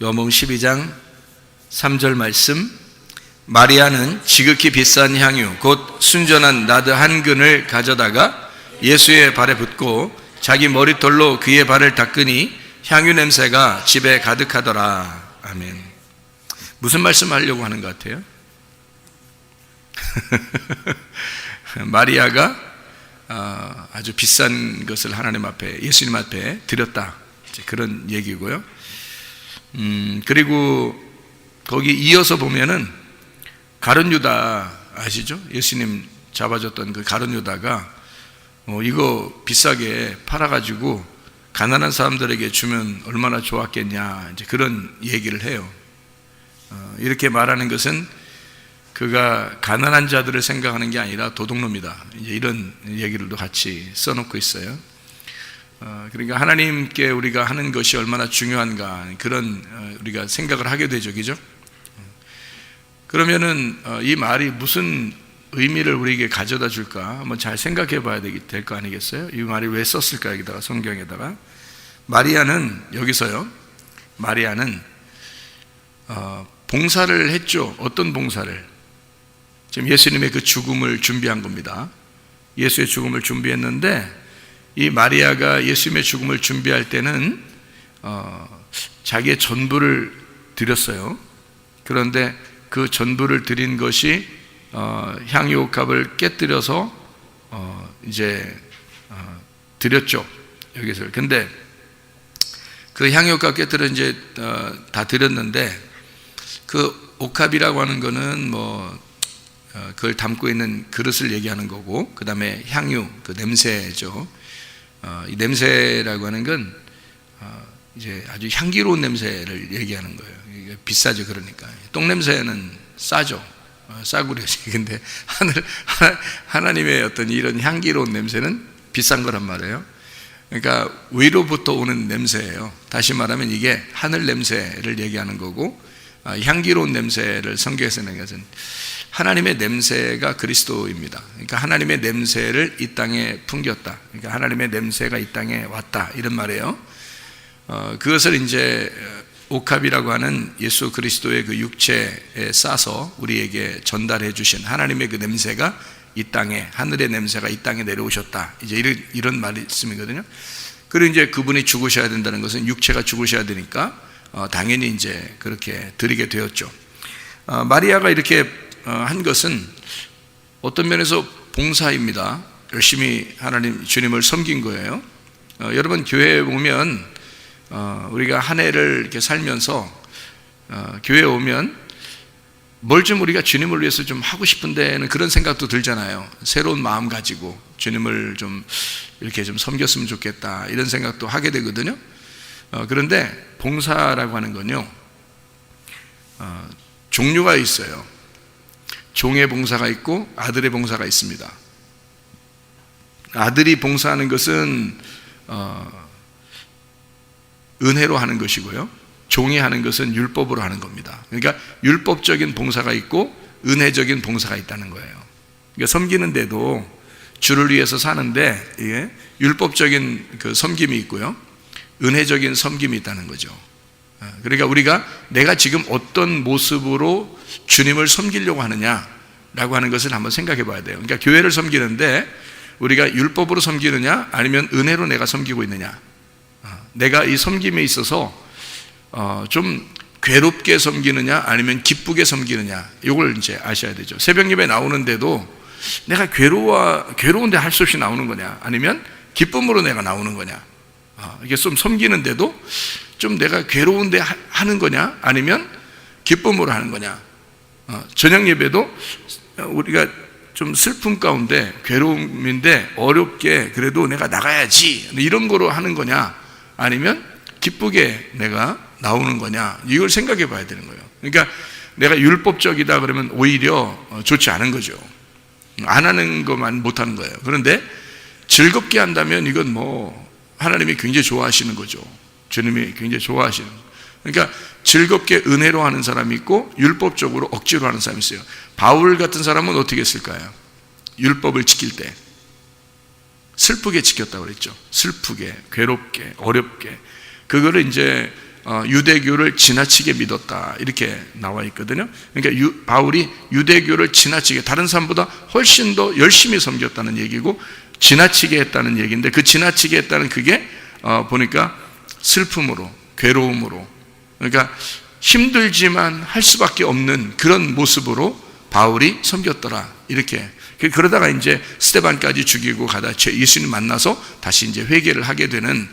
요한복음 12장 3절 말씀. 마리아는 지극히 비싼 향유 곧 순전한 나드 한 근을 가져다가 예수의 발에 붓고 자기 머릿돌로 그의 발을 닦으니 향유 냄새가 집에 가득하더라. 아멘. 무슨 말씀하려고 하는 것 같아요? 마리아가 아주 비싼 것을 하나님 앞에, 예수님 앞에 드렸다, 그런 얘기고요. 그리고 거기 이어서 보면은 가룟 유다 아시죠? 예수님 잡아줬던 그 가룟 유다가 이거 비싸게 팔아가지고 가난한 사람들에게 주면 얼마나 좋았겠냐, 이제 그런 얘기를 해요. 이렇게 말하는 것은 그가 가난한 자들을 생각하는 게 아니라 도둑놈이다, 이제 이런 얘기를도 같이 써놓고 있어요. 그러니까 하나님께 우리가 하는 것이 얼마나 중요한가, 그런 우리가 생각을 하게 되죠, 그죠? 그러면은 이 말이 무슨 의미를 우리에게 가져다 줄까 한번 잘 생각해 봐야 될 거 아니겠어요? 이 말이 왜 썼을까, 여기다가, 성경에다가. 마리아는, 여기서요, 마리아는 봉사를 했죠. 어떤 봉사를? 지금 예수님의 그 죽음을 준비한 겁니다. 예수의 죽음을 준비했는데, 이 마리아가 예수님의 죽음을 준비할 때는 자기의 전부를 드렸어요. 그런데 그 전부를 드린 것이 향유옥합을 깨뜨려서 이제 드렸죠, 여기서. 근데 그 향유옥합 깨뜨려 이제 다 드렸는데, 그 옥합이라고 하는 거는 그걸 담고 있는 그릇을 얘기하는 거고, 그 다음에 향유, 그 냄새죠. 이 냄새라고 하는 건 이제 아주 향기로운 냄새를 얘기하는 거예요. 이게 비싸죠, 그러니까. 똥 냄새는 싸죠, 싸구려지. 근데 하나님의 어떤 이런 향기로운 냄새는 비싼 거란 말이에요. 그러니까 위로부터 오는 냄새예요. 다시 말하면 이게 하늘 냄새를 얘기하는 거고, 향기로운 냄새를 성경에서 내는 것은 하나님의 냄새가 그리스도입니다. 그러니까 하나님의 냄새를 이 땅에 풍겼다, 그러니까 하나님의 냄새가 이 땅에 왔다, 이런 말이에요. 그것을 이제 옥합이라고 하는 예수 그리스도의 그 육체에 싸서 우리에게 전달해 주신 하나님의 그 냄새가 이 땅에, 하늘의 냄새가 이 땅에 내려오셨다, 이제 이런 말씀이거든요. 그리고 이제 그분이 죽으셔야 된다는 것은 육체가 죽으셔야 되니까 당연히 이제 그렇게 드리게 되었죠. 마리아가 이렇게 한 것은 어떤 면에서 봉사입니다. 열심히 하나님, 주님을 섬긴 거예요. 여러분, 교회에 오면 우리가 한 해를 이렇게 살면서 교회에 오면 뭘 좀 우리가 주님을 위해서 좀 하고 싶은데는 그런 생각도 들잖아요. 새로운 마음 가지고 주님을 좀 이렇게 좀 섬겼으면 좋겠다, 이런 생각도 하게 되거든요. 그런데 봉사라고 하는 건요, 종류가 있어요. 종의 봉사가 있고 아들의 봉사가 있습니다. 아들이 봉사하는 것은 은혜로 하는 것이고요, 종이 하는 것은 율법으로 하는 겁니다. 그러니까 율법적인 봉사가 있고 은혜적인 봉사가 있다는 거예요. 그러니까 섬기는데도, 주를 위해서 사는데 이게 율법적인 그 섬김이 있고요, 은혜적인 섬김이 있다는 거죠. 그러니까 우리가 내가 지금 어떤 모습으로 주님을 섬기려고 하느냐라고 하는 것을 한번 생각해 봐야 돼요. 그러니까 교회를 섬기는데 우리가 율법으로 섬기느냐, 아니면 은혜로 내가 섬기고 있느냐, 내가 이 섬김에 있어서 좀 괴롭게 섬기느냐, 아니면 기쁘게 섬기느냐, 이걸 이제 아셔야 되죠. 새벽 예배 나오는데도 내가 괴로운데 할 수 없이 나오는 거냐, 아니면 기쁨으로 내가 나오는 거냐, 이게 좀 섬기는데도 좀 내가 괴로운데 하는 거냐, 아니면 기쁨으로 하는 거냐. 저녁 예배도 우리가 좀 슬픔 가운데, 괴로움인데 어렵게 그래도 내가 나가야지, 이런 거로 하는 거냐, 아니면 기쁘게 내가 나오는 거냐, 이걸 생각해 봐야 되는 거예요. 그러니까 내가 율법적이다 그러면 오히려 좋지 않은 거죠. 안 하는 것만 못 하는 거예요. 그런데 즐겁게 한다면 이건 하나님이 굉장히 좋아하시는 거죠. 주님이 굉장히 좋아하시는 거예요. 그러니까 즐겁게 은혜로 하는 사람이 있고 율법적으로 억지로 하는 사람이 있어요. 바울 같은 사람은 어떻게 했을까요? 율법을 지킬 때 슬프게 지켰다고 그랬죠. 슬프게, 괴롭게, 어렵게. 그거를 이제 유대교를 지나치게 믿었다 이렇게 나와 있거든요. 그러니까 바울이 유대교를 지나치게 다른 사람보다 훨씬 더 열심히 섬겼다는 얘기고 지나치게 했다는 얘기인데 그 지나치게 했다는 그게 보니까 슬픔으로 괴로움으로 그러니까 힘들지만 할 수밖에 없는 그런 모습으로 바울이 섬겼더라 이렇게 그러다가 이제 스데반까지 죽이고 가다 예수님 만나서 다시 이제 회개를 하게 되는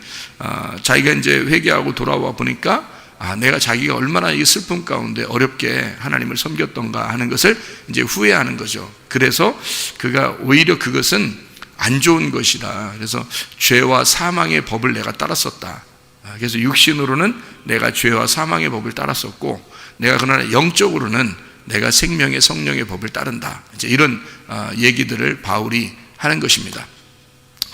자기가 이제 회개하고 돌아와 보니까 내가 자기가 얼마나 이 슬픔 가운데 어렵게 하나님을 섬겼던가 하는 것을 이제 후회하는 거죠. 그래서 그가 오히려 그것은 안 좋은 것이다. 그래서 죄와 사망의 법을 내가 따랐었다. 그래서 육신으로는 내가 죄와 사망의 법을 따랐었고 내가 그러나 영적으로는 내가 생명의 성령의 법을 따른다. 이제 이런 얘기들을 바울이 하는 것입니다.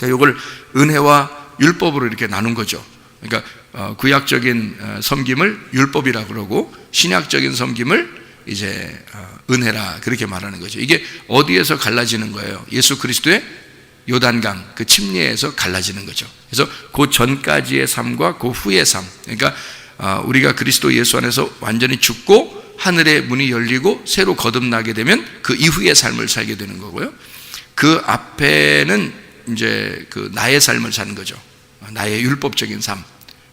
이걸 은혜와 율법으로 이렇게 나눈 거죠. 그러니까 구약적인 섬김을 율법이라 그러고 신약적인 섬김을 이제 은혜라 그렇게 말하는 거죠. 이게 어디에서 갈라지는 거예요? 예수 그리스도의 요단강 그 침례에서 갈라지는 거죠. 그래서 그 전까지의 삶과 그 후의 삶. 그러니까 우리가 그리스도 예수 안에서 완전히 죽고 하늘의 문이 열리고 새로 거듭나게 되면 그 이후의 삶을 살게 되는 거고요. 그 앞에는 이제 그 나의 삶을 사는 거죠. 나의 율법적인 삶.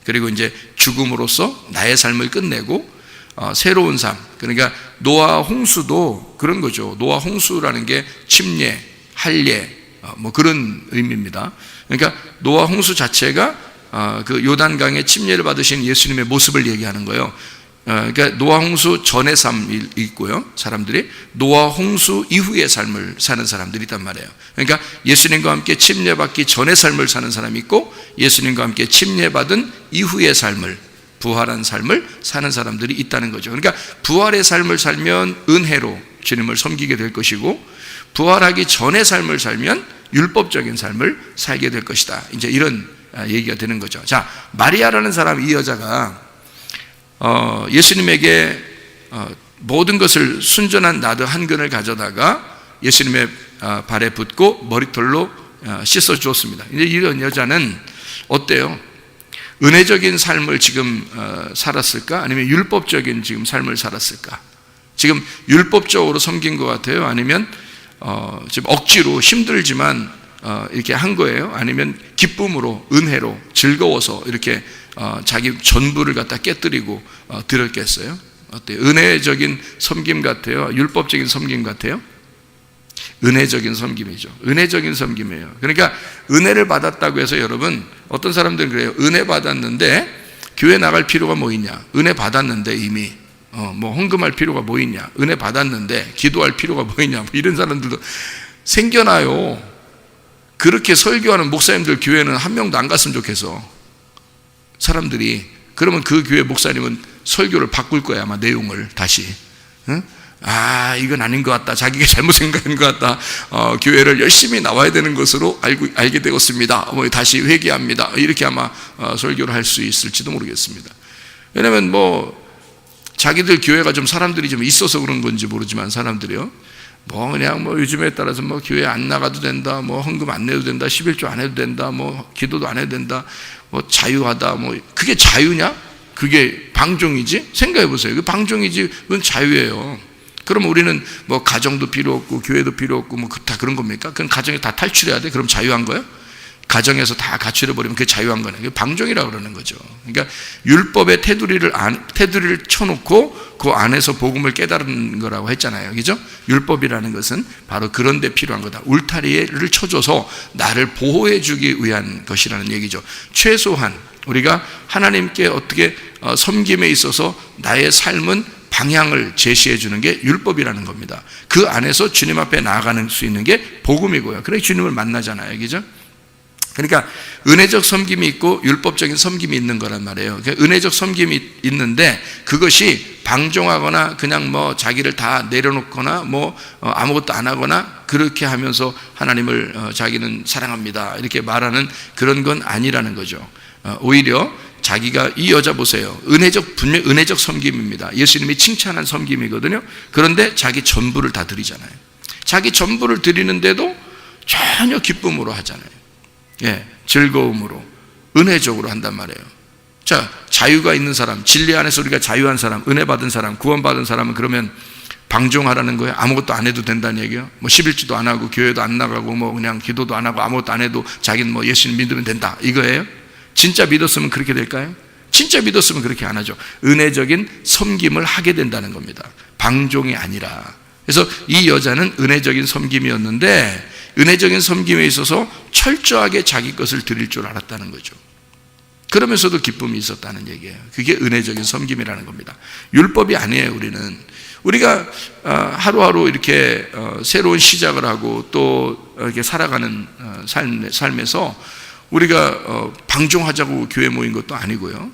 그리고 이제 죽음으로써 나의 삶을 끝내고 새로운 삶. 그러니까 노아 홍수도 그런 거죠. 노아 홍수라는 게 침례, 할례 뭐 그런 의미입니다. 그러니까 노아 홍수 자체가 그 요단강의 침례를 받으신 예수님의 모습을 얘기하는 거예요. 그러니까 노아 홍수 전의 삶이 있고요. 사람들이 노아 홍수 이후의 삶을 사는 사람들이 있단 말이에요. 그러니까 예수님과 함께 침례받기 전의 삶을 사는 사람이 있고 예수님과 함께 침례받은 이후의 삶을 부활한 삶을 사는 사람들이 있다는 거죠. 그러니까 부활의 삶을 살면 은혜로 주님을 섬기게 될 것이고 부활하기 전의 삶을 살면 율법적인 삶을 살게 될 것이다. 이제 이런 얘기가 되는 거죠. 자, 마리아라는 사람 이 여자가 예수님에게 모든 것을 순전한 나드 한 근을 가져다가 예수님의 발에 붓고 머리털로 씻어 주었습니다. 이제 이런 여자는 어때요? 은혜적인 삶을 지금 살았을까? 아니면 율법적인 지금 삶을 살았을까? 지금 율법적으로 섬긴 것 같아요? 아니면 지금 억지로 힘들지만 이렇게 한 거예요? 아니면 기쁨으로 은혜로 즐거워서 이렇게 자기 전부를 갖다 깨뜨리고 드렸겠어요? 어때요? 은혜적인 섬김 같아요? 율법적인 섬김 같아요? 은혜적인 섬김이죠. 은혜적인 섬김이에요. 그러니까 은혜를 받았다고 해서 여러분 어떤 사람들은 그래요. 은혜 받았는데 교회 나갈 필요가 뭐 있냐? 은혜 받았는데 이미 뭐 헌금할 필요가 뭐 있냐? 은혜 받았는데 기도할 필요가 뭐 있냐? 뭐 이런 사람들도 생겨나요. 그렇게 설교하는 목사님들 교회는 한 명도 안 갔으면 좋겠어. 사람들이. 그러면 그 교회 목사님은 설교를 바꿀 거야 아마 내용을 다시. 응? 이건 아닌 것 같다. 자기가 잘못 생각한 것 같다. 교회를 열심히 나와야 되는 것으로 알게 되었습니다. 다시 회개합니다. 이렇게 아마 설교를 할 수 있을지도 모르겠습니다. 왜냐면 자기들 교회가 좀 사람들이 좀 있어서 그런 건지 모르지만 사람들이요. 그냥 요즘에 따라서 교회 안 나가도 된다. 헌금 안 내도 된다. 11조 안 해도 된다. 기도도 안 해도 된다. 자유하다. 그게 자유냐? 그게 방종이지? 생각해 보세요. 그 방종이지. 그건 자유예요. 그럼 우리는 가정도 필요 없고 교회도 필요 없고 다 그런 겁니까? 그건 가정에 다 탈출해야 돼? 그럼 자유한 거예요? 가정에서 다 가출해버리면 그게 자유한 거네. 그게 방종이라고 그러는 거죠. 그러니까 율법의 테두리를 쳐놓고 그 안에서 복음을 깨달은 거라고 했잖아요. 그죠? 율법이라는 것은 바로 그런 데 필요한 거다. 울타리를 쳐줘서 나를 보호해 주기 위한 것이라는 얘기죠. 최소한 우리가 하나님께 어떻게 섬김에 있어서 나의 삶은 방향을 제시해 주는 게 율법이라는 겁니다. 그 안에서 주님 앞에 나아가는 수 있는 게 복음이고요. 그래 주님을 만나잖아요. 그죠? 그러니까 은혜적 섬김이 있고 율법적인 섬김이 있는 거란 말이에요. 그러니까 은혜적 섬김이 있는데 그것이 방종하거나 그냥 자기를 다 내려놓거나 아무것도 안 하거나 그렇게 하면서 하나님을 자기는 사랑합니다 이렇게 말하는 그런 건 아니라는 거죠. 오히려 자기가 이 여자 보세요. 분명 은혜적 섬김입니다. 예수님이 칭찬한 섬김이거든요. 그런데 자기 전부를 다 드리잖아요. 자기 전부를 드리는데도 전혀 기쁨으로 하잖아요. 예, 즐거움으로 은혜적으로 한단 말이에요. 자, 자유가 있는 사람, 진리 안에서 우리가 자유한 사람, 은혜 받은 사람, 구원받은 사람은 그러면 방종하라는 거예요? 아무것도 안 해도 된다는 얘기예요? 뭐 11주도 안 하고 교회도 안 나가고 뭐 그냥 기도도 안 하고 아무것도 안 해도 자기는 뭐 예수님 믿으면 된다 이거예요? 진짜 믿었으면 그렇게 될까요? 진짜 믿었으면 그렇게 안 하죠. 은혜적인 섬김을 하게 된다는 겁니다. 방종이 아니라. 그래서 이 여자는 은혜적인 섬김이었는데 은혜적인 섬김에 있어서 철저하게 자기 것을 드릴 줄 알았다는 거죠. 그러면서도 기쁨이 있었다는 얘기예요. 그게 은혜적인 섬김이라는 겁니다. 율법이 아니에요. 우리가 하루하루 이렇게 새로운 시작을 하고 또 이렇게 살아가는 삶에서 우리가 방종하자고 교회 모인 것도 아니고요.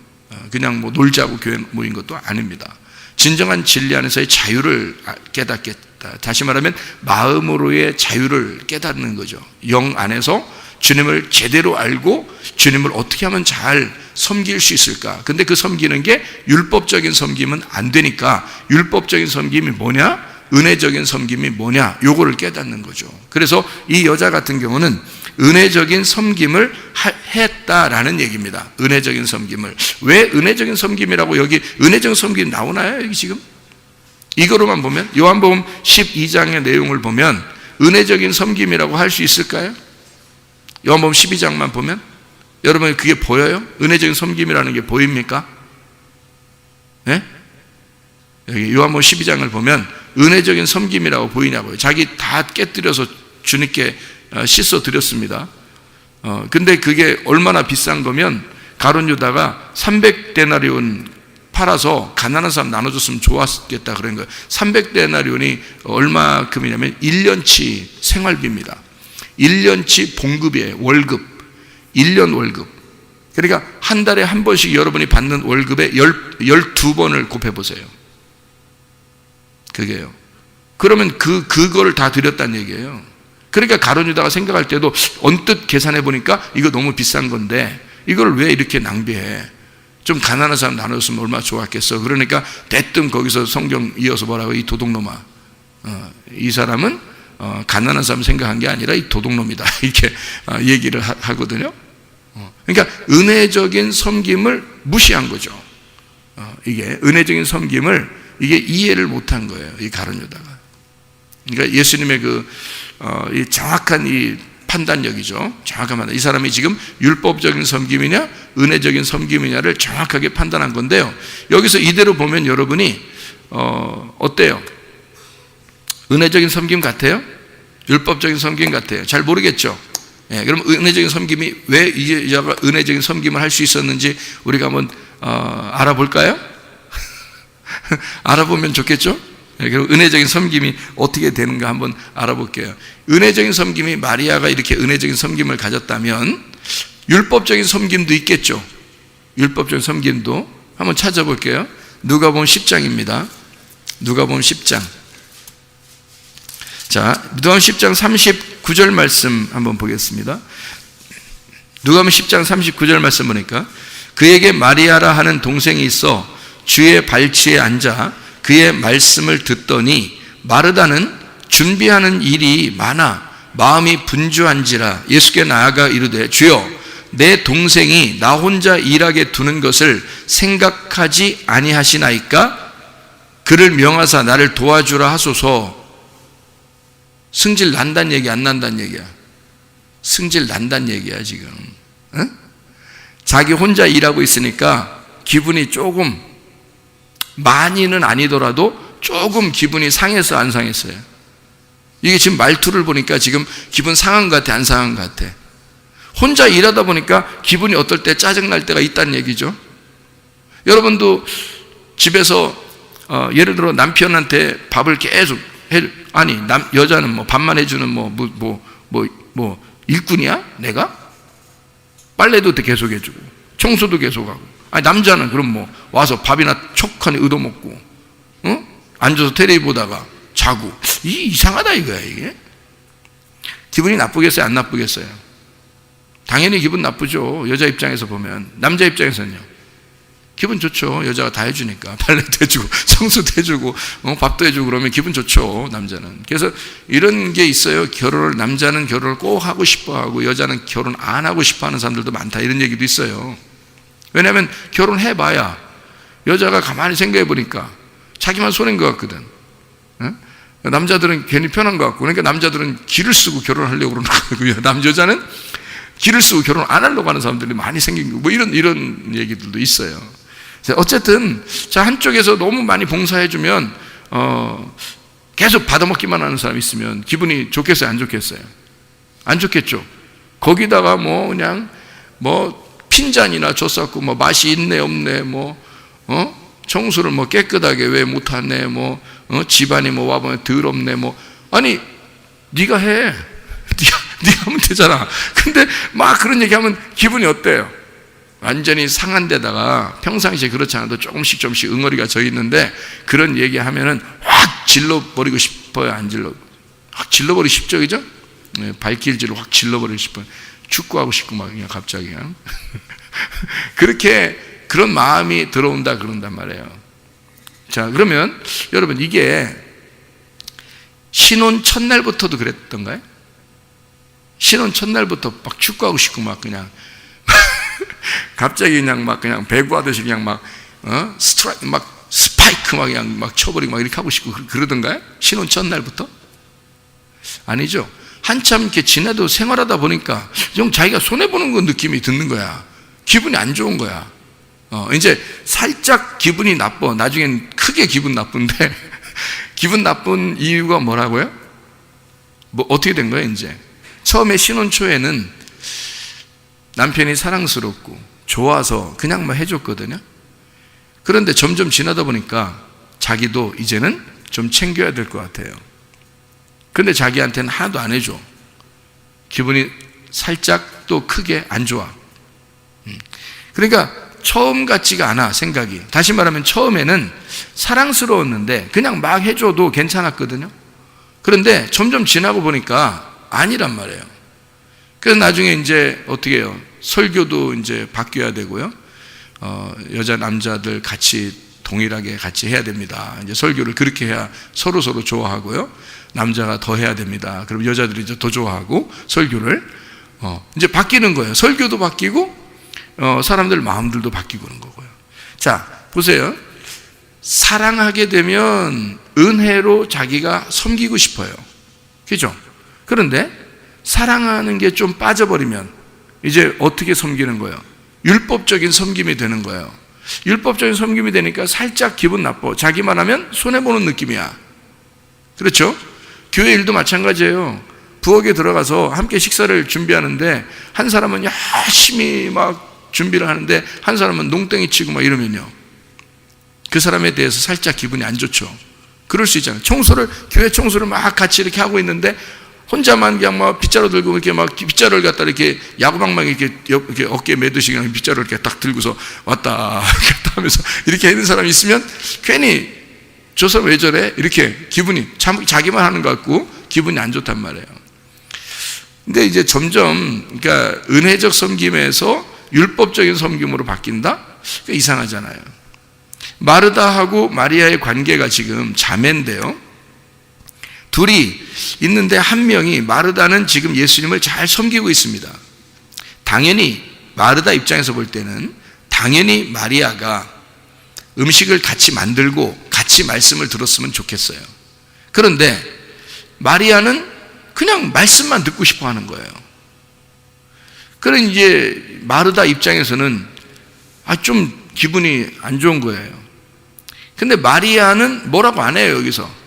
그냥 뭐 놀자고 교회 모인 것도 아닙니다. 진정한 진리 안에서의 자유를 깨닫겠다. 다시 말하면 마음으로의 자유를 깨닫는 거죠. 영 안에서 주님을 제대로 알고 주님을 어떻게 하면 잘 섬길 수 있을까? 근데 그 섬기는 게 율법적인 섬김은 안 되니까 율법적인 섬김이 뭐냐? 은혜적인 섬김이 뭐냐? 요거를 깨닫는 거죠. 그래서 이 여자 같은 경우는 은혜적인 섬김을 했다라는 얘기입니다. 은혜적인 섬김을. 왜 은혜적인 섬김이라고 여기 은혜적인 섬김 나오나요? 여기 지금? 이거로만 보면 요한복음 12장의 내용을 보면 은혜적인 섬김이라고 할 수 있을까요? 요한복음 12장만 보면 여러분 그게 보여요? 은혜적인 섬김이라는 게 보입니까? 네? 여기 요한복음 12장을 보면 은혜적인 섬김이라고 보이냐고요. 자기 다 깨뜨려서 주님께 씻어 드렸습니다. 근데 그게 얼마나 비싼 거면 가룟 유다가 300데나리온 팔아서 가난한 사람 나눠줬으면 좋았겠다 그런 거예요. 300데나리온이 얼마큼이냐면 1년치 생활비입니다. 1년치 봉급이에요. 월급. 1년 월급. 그러니까 한 달에 한 번씩 여러분이 받는 월급에 12번을 곱해보세요. 그게요. 그러면 그거를 다 드렸다는 얘기예요. 그러니까 가룟 유다가 생각할 때도 언뜻 계산해 보니까 이거 너무 비싼 건데 이걸 왜 이렇게 낭비해? 좀 가난한 사람 나눴으면 얼마나 좋았겠어. 그러니까 대뜸 거기서 성경 이어서 뭐라고 이 도둑놈아. 이 사람은 가난한 사람 생각한 게 아니라 이 도둑놈이다. 이렇게 얘기를 하거든요. 그러니까 은혜적인 섬김을 무시한 거죠. 이게 은혜적인 섬김을 이게 이해를 못한 거예요. 이 가룟 유다가. 그러니까 예수님의 이 정확한 이 판단력이죠. 정확한 판단. 이 사람이 지금 율법적인 섬김이냐, 은혜적인 섬김이냐를 정확하게 판단한 건데요. 여기서 이대로 보면 여러분이 어때요? 은혜적인 섬김 같아요? 율법적인 섬김 같아요? 잘 모르겠죠. 예, 그럼 은혜적인 섬김이 왜 이 여자가 은혜적인 섬김을 할 수 있었는지 우리가 한번 알아볼까요? 알아보면 좋겠죠? 예, 그럼 은혜적인 섬김이 어떻게 되는가 한번 알아볼게요. 은혜적인 섬김이 마리아가 이렇게 은혜적인 섬김을 가졌다면 율법적인 섬김도 있겠죠. 율법적인 섬김도 한번 찾아볼게요. 누가복음 10장입니다. 누가복음 10장. 자, 누가복음 10장 39절 말씀 한번 보겠습니다. 누가복음 10장 39절 말씀 보니까 그에게 마리아라 하는 동생이 있어 주의 발치에 앉아 그의 말씀을 듣더니 마르다는 준비하는 일이 많아 마음이 분주한지라 예수께 나아가 이르되 주여 내 동생이 나 혼자 일하게 두는 것을 생각하지 아니하시나이까? 그를 명하사 나를 도와주라 하소서. 승질 난다는 얘기 안 난다는 얘기야? 승질 난다는 얘기야 지금. 응? 자기 혼자 일하고 있으니까 기분이 조금, 많이는 아니더라도 조금 기분이 상해서 안 상했어요. 이게 지금 말투를 보니까 지금 기분 상한 것 같아, 안 상한 것 같아? 혼자 일하다 보니까 기분이 어떨 때 짜증날 때가 있다는 얘기죠. 여러분도 집에서 예를 들어 남편한테 밥을 계속 여자는 뭐 밥만 해주는 일꾼이야? 내가? 빨래도 계속 해주고 청소도 계속하고. 남자는 그럼 뭐 와서 밥이나 촉하니 얻어먹고, 응? 앉아서 텔레비 보다가 자고. 이상하다 이거야 이게. 기분이 나쁘겠어요, 안 나쁘겠어요? 당연히 기분 나쁘죠. 여자 입장에서 보면. 남자 입장에서는요, 기분 좋죠. 여자가 다 해주니까. 빨래도 해주고 청소도 해주고 밥도 해주고 그러면 기분 좋죠, 남자는. 그래서 이런 게 있어요. 남자는 결혼을 꼭 하고 싶어하고 여자는 결혼 안 하고 싶어하는 사람들도 많다, 이런 얘기도 있어요. 왜냐하면 결혼해봐야 여자가 가만히 생각해 보니까 자기만 손해인 것 같거든. 남자들은 괜히 편한 것 같고, 그러니까 남자들은 기를 쓰고 결혼하려고 그러는 거고요. 여자는 기를 쓰고 결혼 안 하려고 하는 사람들이 많이 생긴 거, 뭐 이런 얘기들도 있어요. 어쨌든 자, 한쪽에서 너무 많이 봉사해주면 계속 받아먹기만 하는 사람이 있으면 기분이 좋겠어요, 안 좋겠어요? 안 좋겠죠. 거기다가 뭐 그냥 뭐 핀잔이나 줬었고 뭐 맛이 있네 없네 청소를 뭐 깨끗하게 왜 못하네 집안이 뭐 와보면 더럽네 아니 네가 해. 네가 하면 되잖아. 근데 막 그런 얘기하면 기분이 어때요? 완전히 상한 데다가 평상시에 그렇지 않아도 조금씩 응어리가 져 있는데 그런 얘기하면은 확 질러버리고 싶어요, 안 확 질러버리고 싶죠, 그죠? 발길질을 확 질러버리고 싶어요. 축구하고 싶고 막 그냥 갑자기 그냥. 그렇게 그런 마음이 들어온다 그런단 말이에요. 자, 그러면 여러분 이게 신혼 첫날부터도 그랬던가요? 신혼 첫날부터 막 축구하고 싶고 막 그냥 갑자기 그냥 막 그냥 배구하듯이 그냥 막 스트라이크 막 스파이크 막 그냥 막 쳐버리고 막 이렇게 하고 싶고 그러던가요? 신혼 첫날부터? 아니죠. 한참 이렇게 지나도 생활하다 보니까 좀 자기가 손해보는 거 느낌이 드는 거야. 기분이 안 좋은 거야. 이제 살짝 기분이 나빠. 나중엔 크게 기분 나쁜데 기분 나쁜 이유가 뭐라고요? 뭐 어떻게 된 거예요? 이제 처음에 신혼 초에는 남편이 사랑스럽고 좋아서 그냥 뭐 해줬거든요. 그런데 점점 지나다 보니까 자기도 이제는 좀 챙겨야 될 것 같아요. 근데 자기한테는 하나도 안 해줘. 기분이 살짝 또 크게 안 좋아. 그러니까 처음 같지가 않아, 생각이. 다시 말하면 처음에는 사랑스러웠는데 그냥 막 해줘도 괜찮았거든요. 그런데 점점 지나고 보니까 아니란 말이에요. 그래서 나중에 이제 어떻게 해요? 설교도 이제 바뀌어야 되고요. 여자 남자들 같이 동일하게 같이 해야 됩니다. 이제 설교를 그렇게 해야 서로 좋아하고요. 남자가 더 해야 됩니다. 그럼 여자들이 이제 더 좋아하고 설교를 이제 바뀌는 거예요. 설교도 바뀌고 사람들 마음들도 바뀌고 그런 거고요. 자, 보세요. 사랑하게 되면 은혜로 자기가 섬기고 싶어요. 그죠? 그런데 사랑하는 게 좀 빠져버리면 이제 어떻게 섬기는 거예요? 율법적인 섬김이 되는 거예요. 율법적인 섬김이 되니까 살짝 기분 나빠. 자기만 하면 손해보는 느낌이야. 그렇죠? 교회 일도 마찬가지예요. 부엌에 들어가서 함께 식사를 준비하는데 한 사람은 열심히 막 준비를 하는데 한 사람은 농땡이 치고 막 이러면요, 그 사람에 대해서 살짝 기분이 안 좋죠. 그럴 수 있잖아요. 교회 청소를 막 같이 이렇게 하고 있는데 혼자만 그냥 막 빗자루 들고 이렇게 막 빗자루를 갖다 이렇게 야구방망이 이렇게 어깨에 매듯이 그냥 빗자루를 이렇게 딱 들고서 왔다 갔다 하면서 이렇게 있는 사람이 있으면 괜히 저 사람 왜 저래? 이렇게 기분이 자기만 하는 것 같고 기분이 안 좋단 말이에요. 근데 이제 점점 그러니까 은혜적 섬김에서 율법적인 섬김으로 바뀐다? 그러니까 이상하잖아요. 마르다하고 마리아의 관계가 지금 자매인데요. 둘이 있는데 한 명이, 마르다는 지금 예수님을 잘 섬기고 있습니다. 당연히 마르다 입장에서 볼 때는 당연히 마리아가 음식을 같이 만들고 같이 말씀을 들었으면 좋겠어요. 그런데 마리아는 그냥 말씀만 듣고 싶어 하는 거예요. 그런 이제 마르다 입장에서는 좀 기분이 안 좋은 거예요. 근데 마리아는 뭐라고 안 해요. 여기서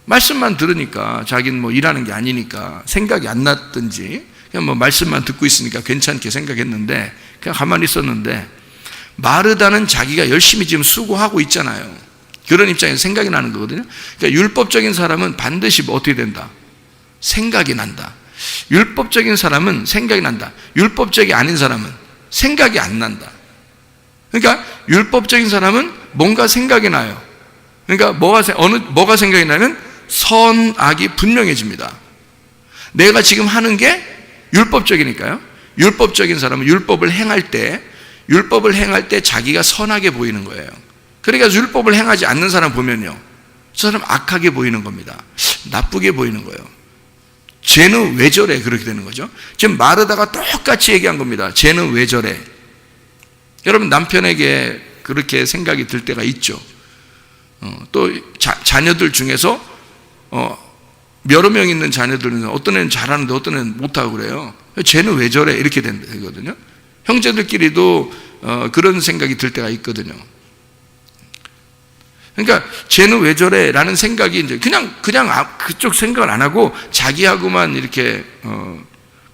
말씀만 들으니까 자기는 뭐 일하는 게 아니니까 생각이 안 났든지 그냥 뭐 말씀만 듣고 있으니까 괜찮게 생각했는데 그냥 가만히 있었는데, 마르다는 자기가 열심히 지금 수고하고 있잖아요. 그런 입장에서 생각이 나는 거거든요. 그러니까 율법적인 사람은 반드시 뭐 어떻게 된다? 생각이 난다. 율법적인 사람은 생각이 난다. 율법적이 아닌 사람은 생각이 안 난다. 그러니까 율법적인 사람은 뭔가 생각이 나요. 그러니까 뭐가 생각이 나면 선악이 분명해집니다. 내가 지금 하는 게 율법적이니까요. 율법적인 사람은 율법을 행할 때 자기가 선하게 보이는 거예요. 그러니까 율법을 행하지 않는 사람 보면요, 저 사람 악하게 보이는 겁니다. 나쁘게 보이는 거예요. 쟤는 왜 저래? 그렇게 되는 거죠. 지금 마르다가 똑같이 얘기한 겁니다. 쟤는 왜 저래? 여러분 남편에게 그렇게 생각이 들 때가 있죠. 또 자녀들 중에서 여러 명 있는 자녀들은 어떤 애는 잘하는데 어떤 애는 못하고 그래요. 쟤는 왜 저래? 이렇게 되거든요. 형제들끼리도 그런 생각이 들 때가 있거든요. 그러니까 쟤는 왜 저래? 라는 생각이 이제 그냥 그쪽 생각을 안 하고 자기하고만 이렇게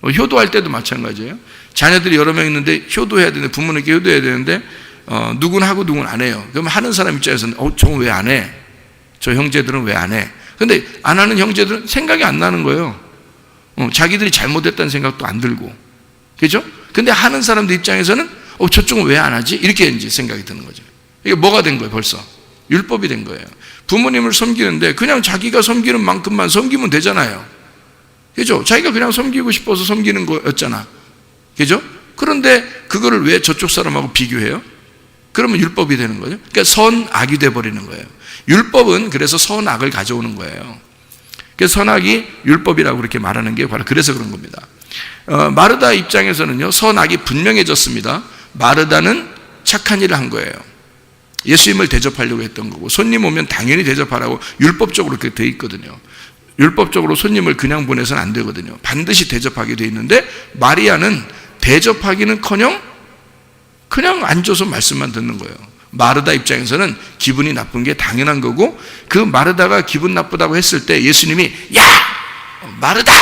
효도할 때도 마찬가지예요. 자녀들이 여러 명 있는데 효도해야 되는데, 부모님께 효도해야 되는데 누군 하고 누군 안 해요. 그럼 하는 사람 입장에서는 저건 왜 안 해? 저 형제들은 왜 안 해? 근데 안 하는 형제들은 생각이 안 나는 거예요. 자기들이 잘못했다는 생각도 안 들고, 그죠? 근데 하는 사람들 입장에서는 저쪽은 왜 안 하지? 이렇게 이제 생각이 드는 거죠. 이게 뭐가 된 거예요? 벌써 율법이 된 거예요. 부모님을 섬기는데 그냥 자기가 섬기는 만큼만 섬기면 되잖아요. 그죠? 자기가 그냥 섬기고 싶어서 섬기는 거였잖아. 그죠? 그런데 그거를 왜 저쪽 사람하고 비교해요? 그러면 율법이 되는 거죠. 그러니까 선악이 돼버리는 거예요. 율법은 그래서 선악을 가져오는 거예요. 그래서 선악이 율법이라고 그렇게 말하는 게 바로 그래서 그런 겁니다. 마르다 입장에서는요, 선악이 분명해졌습니다. 마르다는 착한 일을 한 거예요. 예수님을 대접하려고 했던 거고, 손님 오면 당연히 대접하라고 율법적으로 그렇게 돼 있거든요. 율법적으로 손님을 그냥 보내서는 안 되거든요. 반드시 대접하게 돼 있는데, 마리아는 대접하기는커녕 그냥 앉아서 말씀만 듣는 거예요. 마르다 입장에서는 기분이 나쁜 게 당연한 거고, 그 마르다가 기분 나쁘다고 했을 때 예수님이 야! 마르다!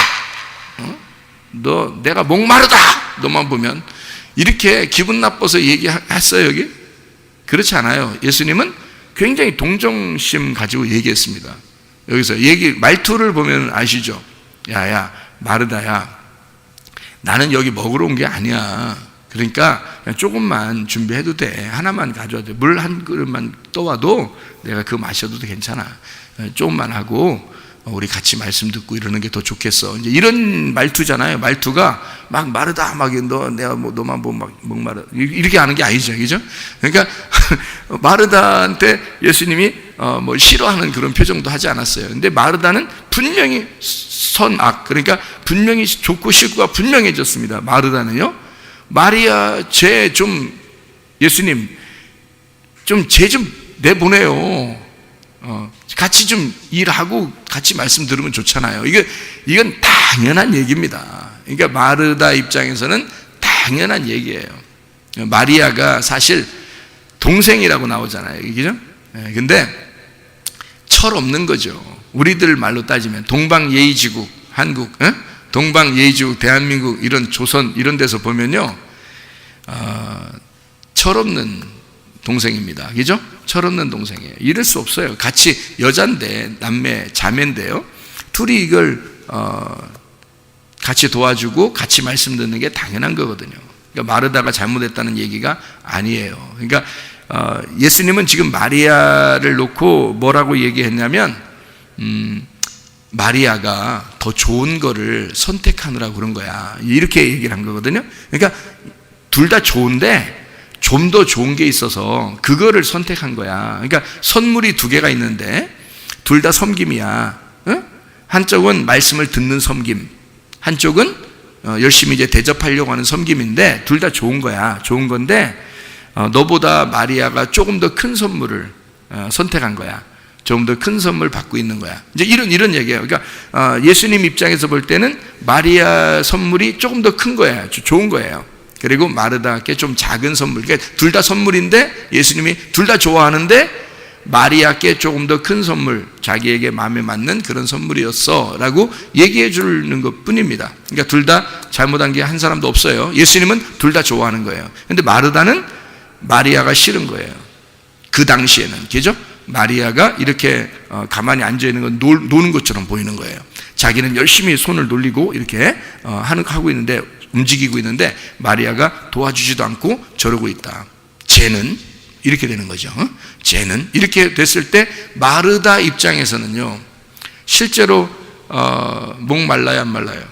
너 내가 목마르다! 너만 보면 이렇게 기분 나빠서 얘기했어요 여기? 그렇지 않아요. 예수님은 굉장히 동정심 가지고 얘기했습니다. 여기서 말투를 보면 아시죠? 야야 마르다야, 나는 여기 먹으러 온 게 아니야. 그러니까 그냥 조금만 준비해도 돼. 하나만 가져와도 돼. 물 한 그릇만 떠와도 내가 그거 마셔도 괜찮아. 조금만 하고 우리 같이 말씀 듣고 이러는 게 더 좋겠어. 이제 이런 말투잖아요. 말투가 막 마르다, 막 내가 너만 보면 막 목마르 이렇게 하는 게 아니죠, 그죠? 그러니까 마르다한테 예수님이 싫어하는 그런 표정도 하지 않았어요. 근데 마르다는 분명히 선악, 그러니까 분명히 좋고 싫고가 분명해졌습니다. 마르다는요, 마리아 죄 좀 예수님 좀 죄 좀 내보내요. 같이 좀 일하고 같이 말씀 들으면 좋잖아요. 이건 당연한 얘기입니다. 그러니까 마르다 입장에서는 당연한 얘기예요. 마리아가 사실 동생이라고 나오잖아요. 그죠? 근데 철없는 거죠. 우리들 말로 따지면 동방예의지국, 한국, 동방예의지국, 대한민국, 이런 조선 이런 데서 보면요, 철없는 동생입니다. 그죠? 철없는 동생이에요. 이럴 수 없어요. 같이 여잔데, 남매, 자매인데요, 둘이 이걸 같이 도와주고 같이 말씀 듣는 게 당연한 거거든요. 그러니까 마르다가 잘못했다는 얘기가 아니에요. 그러니까 예수님은 지금 마리아를 놓고 뭐라고 얘기했냐면, 마리아가 더 좋은 거를 선택하느라고 그런 거야, 이렇게 얘기를 한 거거든요. 그러니까 둘 다 좋은데 좀 더 좋은 게 있어서 그거를 선택한 거야. 그러니까 선물이 두 개가 있는데 둘 다 섬김이야. 한쪽은 말씀을 듣는 섬김, 한쪽은 열심히 이제 대접하려고 하는 섬김인데 둘 다 좋은 거야. 좋은 건데 너보다 마리아가 조금 더 큰 선물을 선택한 거야. 조금 더 큰 선물 받고 있는 거야. 이제 이런 얘기예요. 그러니까 예수님 입장에서 볼 때는 마리아 선물이 조금 더 큰 거예요. 좋은 거예요. 그리고 마르다께 좀 작은 선물, 그러니까 둘 다 선물인데 예수님이 둘 다 좋아하는데 마리아께 조금 더 큰 선물, 자기에게 마음에 맞는 그런 선물이었어 라고 얘기해 주는 것 뿐입니다. 그러니까 둘 다 잘못한 게 한 사람도 없어요. 예수님은 둘 다 좋아하는 거예요. 근데 마르다는 마리아가 싫은 거예요. 그 당시에는, 그죠? 마리아가 이렇게 가만히 앉아있는 건 노는 것처럼 보이는 거예요. 자기는 열심히 손을 놀리고 이렇게 하고 있는데, 움직이고 있는데 마리아가 도와주지도 않고 저러고 있다. 쟤는 이렇게 되는 거죠. 쟤는 이렇게 됐을 때 마르다 입장에서는요, 실제로 목말라요, 안 말라요?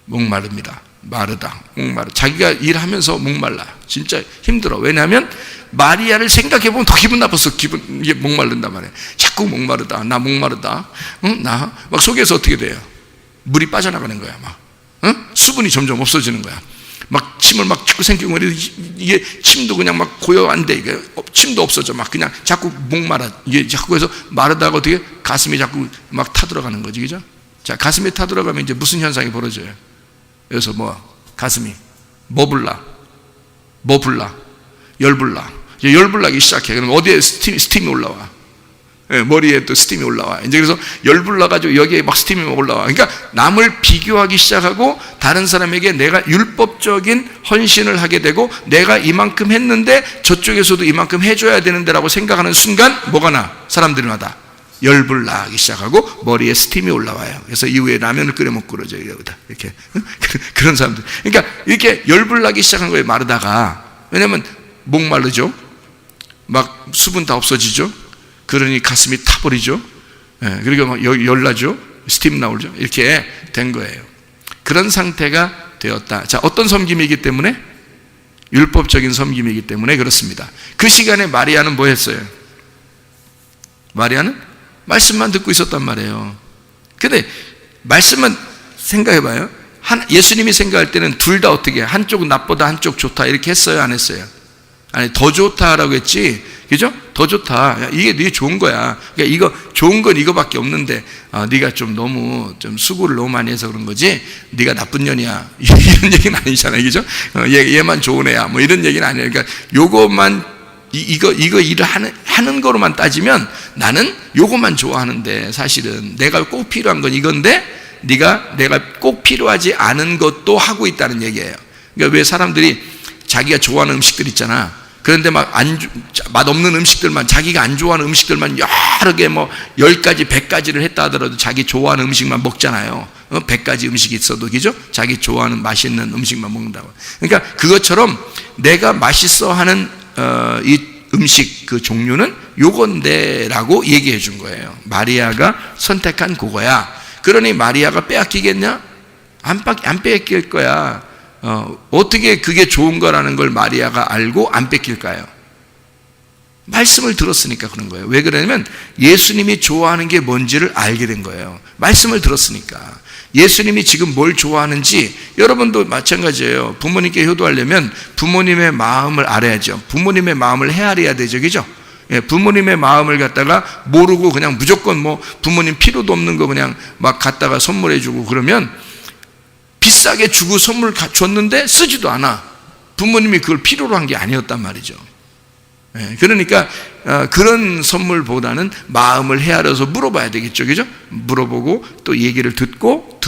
목마릅니다. 마르다, 목마르. 자기가 일하면서 목말라. 진짜 힘들어. 왜냐하면 마리아를 생각해보면 더 기분 나빠서 이게 목마른단 말이에요. 자꾸 목마르다, 나 목마르다, 나 막 속에서 어떻게 돼요? 물이 빠져나가는 거야. 막 수분이 점점 없어지는 거야. 막 침을 막 자꾸 생기고 이게 침도 그냥 막 고여 안 돼. 이게 침도 없어져. 막 그냥 자꾸 목마라. 이게 자꾸 해서 마르다가 어떻게 가슴이 자꾸 막 타들어가는 거지, 그죠? 자, 가슴이 타들어가면 이제 무슨 현상이 벌어져요? 여기서 가슴이 불나? 열불나. 이제 열불나기 시작해. 그럼 어디에 스팀이 올라와? 머리에 또 스팀이 올라와. 이제 그래서 열불나가지고 여기에 막 스팀이 올라와. 그러니까 남을 비교하기 시작하고 다른 사람에게 내가 율법적인 헌신을 하게 되고 내가 이만큼 했는데 저쪽에서도 이만큼 해줘야 되는데라고 생각하는 순간 뭐가 나? 사람들마다 열불나기 시작하고 머리에 스팀이 올라와요. 그래서 이후에 라면을 끓여 먹고 그러죠. 이렇게 그런 사람들. 그러니까 이렇게 열불나기 시작한 거예요. 마르다가. 왜냐면 목마르죠. 막 수분 다 없어지죠. 그러니 가슴이 타버리죠. 그리고 막 열나죠. 스팀 나오죠. 이렇게 된 거예요. 그런 상태가 되었다. 자, 어떤 섬김이기 때문에? 율법적인 섬김이기 때문에 그렇습니다. 그 시간에 마리아는 뭐 했어요? 마리아는 말씀만 듣고 있었단 말이에요. 근데 말씀만 생각해봐요. 예수님이 생각할 때는 둘 다 어떻게 해? 한쪽은 나쁘다, 한쪽 좋다 이렇게 했어요, 안 했어요? 아니, 더 좋다라고 했지, 그죠? 더 좋다. 이게 좋은 거야. 그러니까 이거 좋은 건 이거밖에 없는데, 네가 좀 너무 좀 수고를 너무 많이 해서 그런 거지. 네가 나쁜 년이야. 이런 얘기는 아니잖아요, 그죠? 얘만 좋은 애야. 뭐 이런 얘기는 아니에요. 그러니까 요것만 이거 일을 하는 거로만 따지면 나는 요것만 좋아하는데 사실은 내가 꼭 필요한 건 이건데 내가 꼭 필요하지 않은 것도 하고 있다는 얘기예요. 그러니까 왜 사람들이 자기가 좋아하는 음식들 있잖아. 그런데 맛없는 음식들만, 자기가 안 좋아하는 음식들만 여러 개 10가지, 100가지를 했다 하더라도 자기 좋아하는 음식만 먹잖아요. 100가지 음식이 있어도, 그죠? 자기 좋아하는 맛있는 음식만 먹는다고. 그러니까 그것처럼 내가 맛있어 하는 이 음식 그 종류는 요건데라고 얘기해 준 거예요. 마리아가 선택한 그거야. 그러니 마리아가 빼앗기겠냐? 안 빼앗길 거야. 어떻게 그게 좋은 거라는 걸 마리아가 알고 안 뺏길까요? 말씀을 들었으니까 그런 거예요. 왜 그러냐면 예수님이 좋아하는 게 뭔지를 알게 된 거예요. 말씀을 들었으니까. 예수님이 지금 뭘 좋아하는지 여러분도 마찬가지예요. 부모님께 효도하려면 부모님의 마음을 알아야죠. 부모님의 마음을 헤아려야 되죠, 그죠? 부모님의 마음을 갖다가 모르고 그냥 무조건 부모님 필요도 없는 거 그냥 막 갖다가 선물해주고 그러면 비싸게 주고 선물 줬는데 쓰지도 않아. 부모님이 그걸 필요로 한 게 아니었단 말이죠. 그러니까 그런 선물보다는 마음을 헤아려서 물어봐야 되겠죠, 그죠? 물어보고 또 얘기를 듣고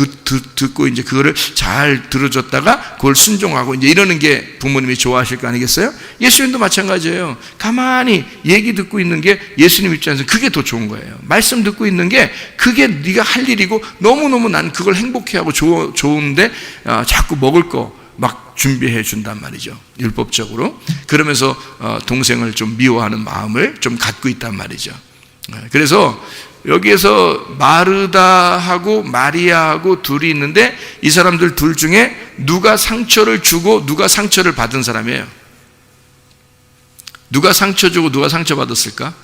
이제 그거를 잘 들어줬다가 그걸 순종하고 이제 이러는 게 부모님이 좋아하실 거 아니겠어요? 예수님도 마찬가지예요. 가만히 얘기 듣고 있는 게 예수님 입장에서 그게 더 좋은 거예요. 말씀 듣고 있는 게 그게 네가 할 일이고 너무너무 난 그걸 행복해하고 좋은데 자꾸 먹을 거 막 준비해 준단 말이죠. 율법적으로. 그러면서 동생을 좀 미워하는 마음을 좀 갖고 있단 말이죠. 그래서 여기에서 마르다하고 마리아하고 둘이 있는데 이 사람들 둘 중에 누가 상처를 주고 누가 상처를 받은 사람이에요? 누가 상처 주고 누가 상처 받았을까?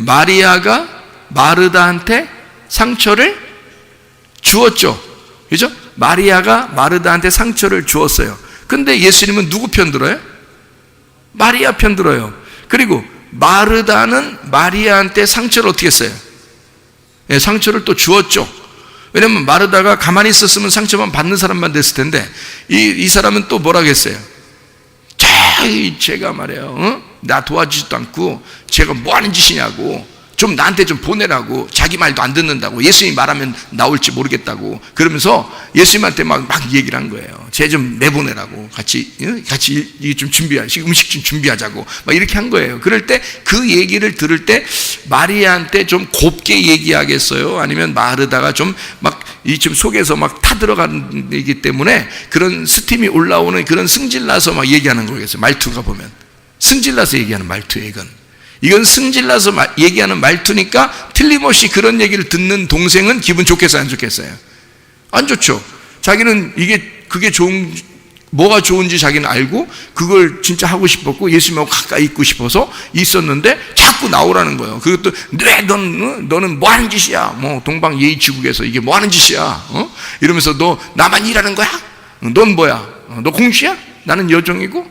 마리아가 마르다한테 상처를 주었죠. 그죠? 마리아가 마르다한테 상처를 주었어요. 근데 예수님은 누구 편 들어요? 마리아 편 들어요. 그리고 마르다는 마리아한테 상처를 어떻게 했어요? 상처를 또 주었죠. 왜냐면 마르다가 가만히 있었으면 상처만 받는 사람만 됐을 텐데 이 사람은 또 뭐라고 했어요? 제가 말이에요, 나 도와주지도 않고 제가 뭐 하는 짓이냐고, 좀 나한테 좀 보내라고, 자기 말도 안 듣는다고, 예수님이 말하면 나올지 모르겠다고 그러면서 예수님한테 막 얘기를 한 거예요. 쟤 좀 내보내라고, 같이 이게 좀 음식 좀 준비하자고 막 이렇게 한 거예요. 그럴 때 그 얘기를 들을 때 마리아한테 좀 곱게 얘기하겠어요? 아니면 마르다가 좀 속에서 막 타들어가는 얘기 때문에 그런 스팀이 올라오는 그런 승질나서 막 얘기하는 거겠어요. 말투가 보면 승질나서 얘기하는 말투예요. 이건 승질나서 얘기하는 말투니까 틀림없이 그런 얘기를 듣는 동생은 기분 좋겠어요, 안 좋겠어요? 안 좋죠. 자기는 그게 뭐가 좋은지 자기는 알고 그걸 진짜 하고 싶었고 예수님하고 가까이 있고 싶어서 있었는데 자꾸 나오라는 거예요. 그것도 너는 뭐 하는 짓이야? 동방 예의지국에서 이게 뭐 하는 짓이야? 이러면서 너 나만 일하는 거야? 넌 뭐야? 너 공주야? 나는 여종이고?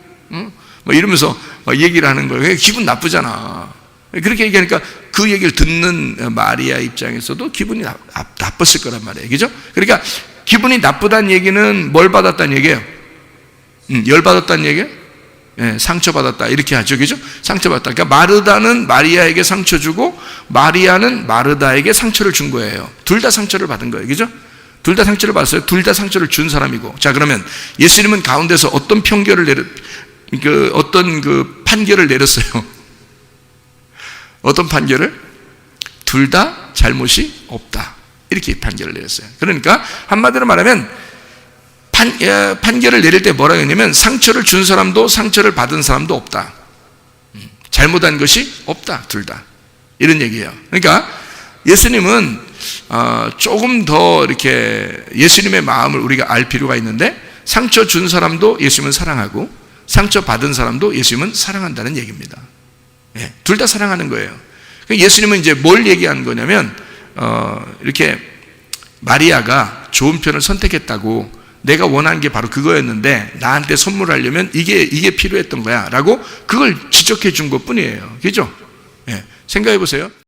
뭐 이러면서 얘기를 하는 거예요. 기분 나쁘잖아. 그렇게 얘기하니까 그 얘기를 듣는 마리아 입장에서도 기분이 나빴을 거란 말이에요. 그죠? 그러니까 기분이 나쁘다는 얘기는 뭘 받았다는 얘기예요? 열받았다는 얘기예요? 예, 상처받았다. 이렇게 하죠. 그죠? 상처받았다. 그러니까 마르다는 마리아에게 상처 주고 마리아는 마르다에게 상처를 준 거예요. 둘 다 상처를 받은 거예요. 그죠? 둘 다 상처를 받았어요. 둘 다 상처를 준 사람이고. 자, 그러면 예수님은 가운데서 어떤 어떤 판결을 내렸어요? 어떤 판결을? 둘 다 잘못이 없다. 이렇게 판결을 내렸어요. 그러니까 한마디로 말하면 판결을 내릴 때 뭐라고 했냐면 상처를 준 사람도 상처를 받은 사람도 없다. 잘못한 것이 없다. 둘 다. 이런 얘기예요. 그러니까 예수님은 조금 더 이렇게 예수님의 마음을 우리가 알 필요가 있는데 상처 준 사람도 예수님은 사랑하고 상처 받은 사람도 예수님은 사랑한다는 얘기입니다. 예, 둘 다 사랑하는 거예요. 예수님은 이제 뭘 얘기하는 거냐면 이렇게 마리아가 좋은 편을 선택했다고 내가 원하는 게 바로 그거였는데 나한테 선물하려면 이게 필요했던 거야 라고 그걸 지적해 준 것 뿐이에요. 그죠? 예, 생각해 보세요.